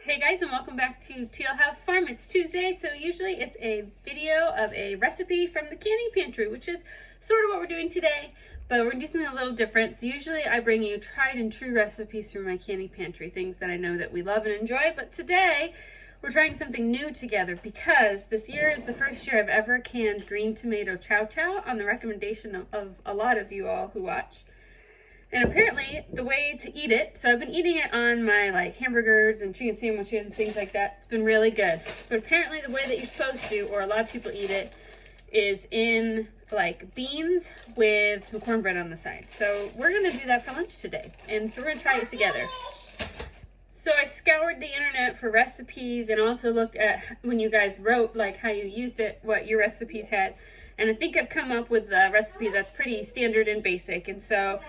Hey guys, and welcome back to Teal House Farm. It's Tuesday, so usually it's a video of a recipe from the canning pantry, which is sort of what we're doing today, but we're doing something a little different. So usually I bring you tried and true recipes from my canning pantry, things that I know that we love and enjoy, but today we're trying something new together because this year is the first year I've ever canned green tomato chow chow on the recommendation of a lot of you all who watch. And apparently the way to eat it, so I've been eating it on my hamburgers and chicken sandwiches and things like that. It's been really good. But apparently the way that you're supposed to, or a lot of people eat it, is in beans with some cornbread on the side. So we're gonna do that for lunch today. And so we're gonna try it together. So I scoured the internet for recipes and also looked at when you guys wrote how you used it, what your recipes had. And I think I've come up with a recipe that's pretty standard and basic. And so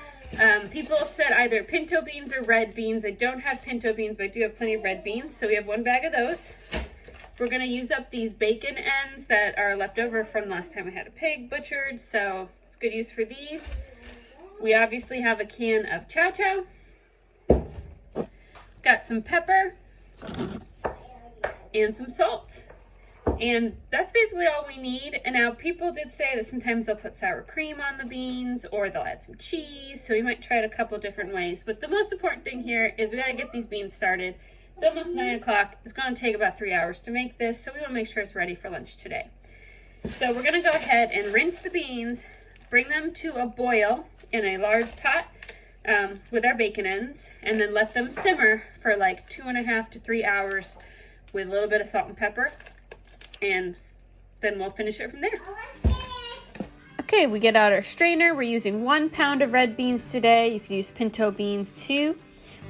people have said either pinto beans or red beans. I don't have pinto beans, but I do have plenty of red beans. So we have one bag of those. We're gonna use up these bacon ends that are left over from last time we had a pig butchered. So it's good use for these. We obviously have a can of chow chow. Got some pepper and some salt. And that's basically all we need. And now people did say that sometimes they'll put sour cream on the beans or they'll add some cheese. So we might try it a couple different ways. But the most important thing here is we gotta get these beans started. It's almost 9 o'clock. It's gonna take about 3 hours to make this. So we wanna make sure it's ready for lunch today. So we're gonna go ahead and rinse the beans, bring them to a boil in a large pot with our bacon ends, and then let them simmer for 2.5 to 3 hours with a little bit of salt and pepper. And then we'll finish it from there. Okay, we get out our strainer. We're using 1 pound of red beans today. You can use pinto beans too.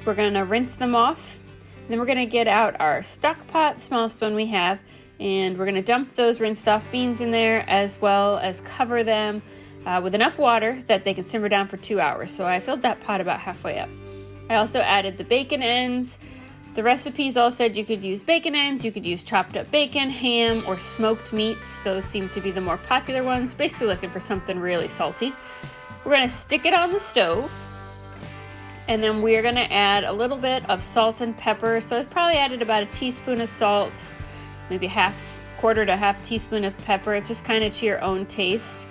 We're gonna rinse them off. Then we're gonna get out our stock pot, the smallest one we have, and we're gonna dump those rinsed off beans in there, as well as cover them with enough water that they can simmer down for 2 hours. So I filled that pot about halfway up. I also added the bacon ends. The recipes all said you could use bacon ends, you could use chopped up bacon, ham, or smoked meats. Those seem to be the more popular ones. Basically looking for something really salty. We're gonna stick it on the stove, and then we're gonna add a little bit of salt and pepper. So I've probably added about a teaspoon of salt, maybe quarter to half teaspoon of pepper. It's just kind of to your own taste.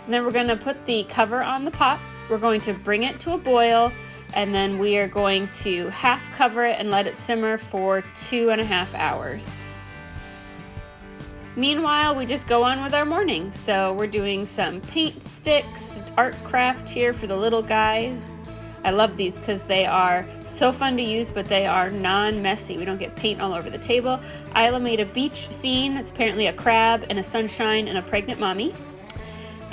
And then we're gonna put the cover on the pot. We're going to bring it to a boil, and then we are going to half cover it and let it simmer for 2.5 hours. Meanwhile, we just go on with our morning. So we're doing some paint sticks, art craft here for the little guys. I love these because they are so fun to use, but they are non-messy. We don't get paint all over the table. Isla made a beach scene. It's apparently a crab and a sunshine and a pregnant mommy.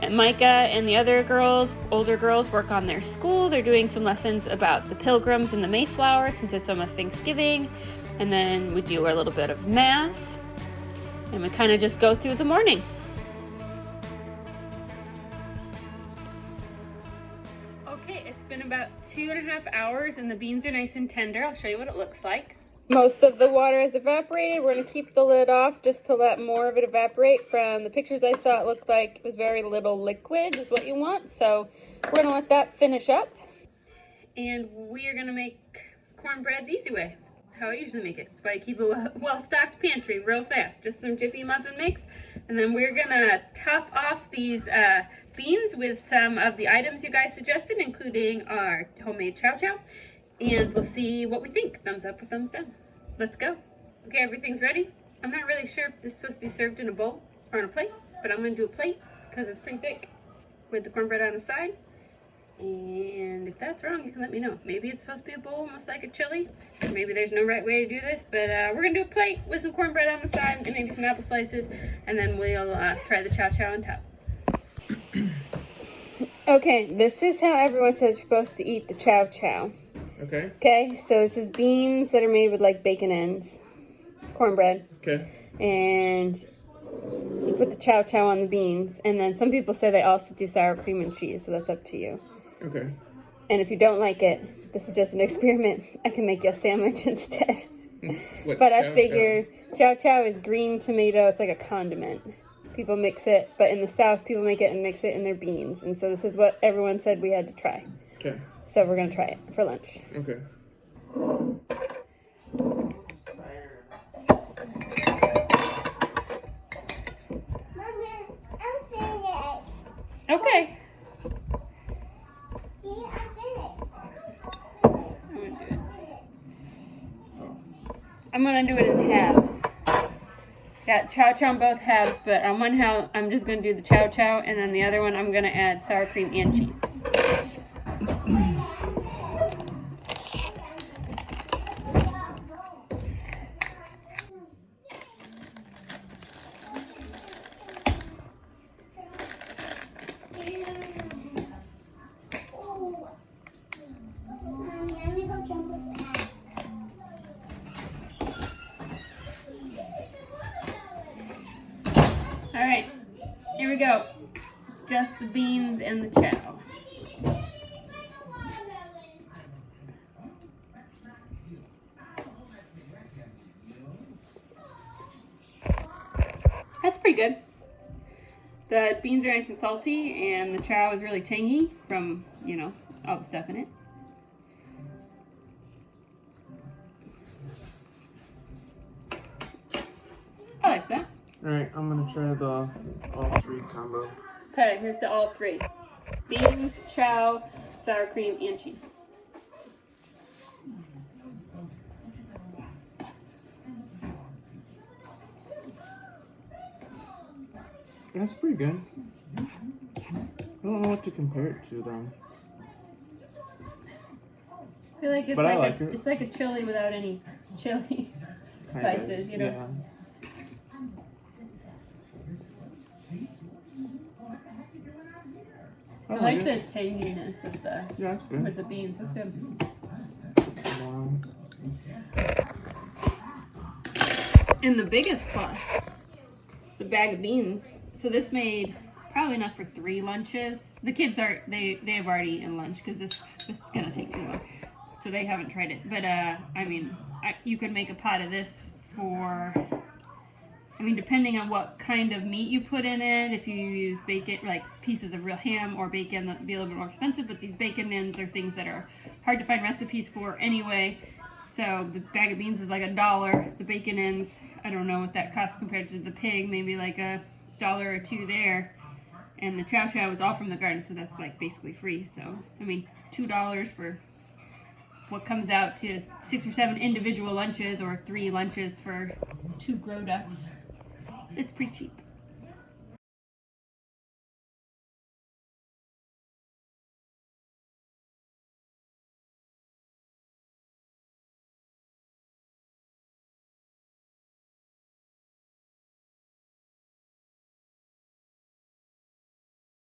And Micah and the other girls, older girls, work on their school. They're doing some lessons about the Pilgrims and the Mayflower since it's almost Thanksgiving. And then we do our little bit of math. And we kind of just go through the morning. Okay, it's been about 2.5 hours and the beans are nice and tender. I'll show you what it looks like. Most of the water has evaporated. We're going to keep the lid off just to let more of it evaporate. From the pictures I saw, it looked like it was very little liquid is what you want. So we're going to let that finish up. And we are going to make cornbread the easy way, how I usually make it. That's why I keep a well-stocked pantry real fast. Just some Jiffy muffin mix. And then we're going to top off these beans with some of the items you guys suggested, including our homemade chow chow. And we'll see what we think. Thumbs up or thumbs down. Let's go. Okay, everything's ready. I'm not really sure if this is supposed to be served in a bowl or on a plate, but I'm going to do a plate because it's pretty thick with the cornbread on the side. And if that's wrong, you can let me know. Maybe it's supposed to be a bowl, almost like a chili. Maybe there's no right way to do this, but we're going to do a plate with some cornbread on the side and maybe some apple slices, and then we'll try the chow chow on top. Okay, this is how everyone says you're supposed to eat the chow chow. Okay. Okay, so this is beans that are made with bacon ends, cornbread. Okay. And you put the chow chow on the beans. And then some people say they also do sour cream and cheese, so that's up to you. Okay. And if you don't like it, this is just an experiment. I can make you a sandwich instead. But I figure chow chow is green tomato. It's like a condiment. People mix it, but in the South, people make it and mix it in their beans. And so this is what everyone said we had to try. Okay. So we're going to try it for lunch. Okay. I'm gonna do it in halves. Got Chow Chow on both halves, but on one half I'm just gonna do the Chow Chow, and then the other one I'm gonna add sour cream and cheese. Alright, here we go. Just the beans and the chow. That's pretty good. The beans are nice and salty, and the chow is really tangy from, you know, all the stuff in it. I like that. Alright, I'm gonna try the all three combo. Okay, here's the all three. Beans, chow, sour cream, and cheese. That's pretty good. I don't know what to compare it to though. I feel like it's But like I like a, it. it's like a chili without any chili spices, you know. Yeah. I like the tanginess of the that's good. with the beans. That's good. And the biggest plus is the bag of beans. So this made probably enough for 3 lunches. The kids are they have already eaten lunch because this is gonna take too long, so they haven't tried it. But I mean, you could make a pot of this for. I mean, depending on what kind of meat you put in it, if you use bacon, like pieces of real ham or bacon, that'd be a little bit more expensive, but these bacon ends are things that are hard to find recipes for anyway. So the bag of beans is like $1. The bacon ends, I don't know what that costs compared to the pig, maybe like $1 or $2 there. And the Chow Chow is all from the garden, so that's like basically free. So, I mean, $2 for what comes out to 6 or 7 individual lunches or 3 lunches for 2 grown-ups. It's pretty cheap.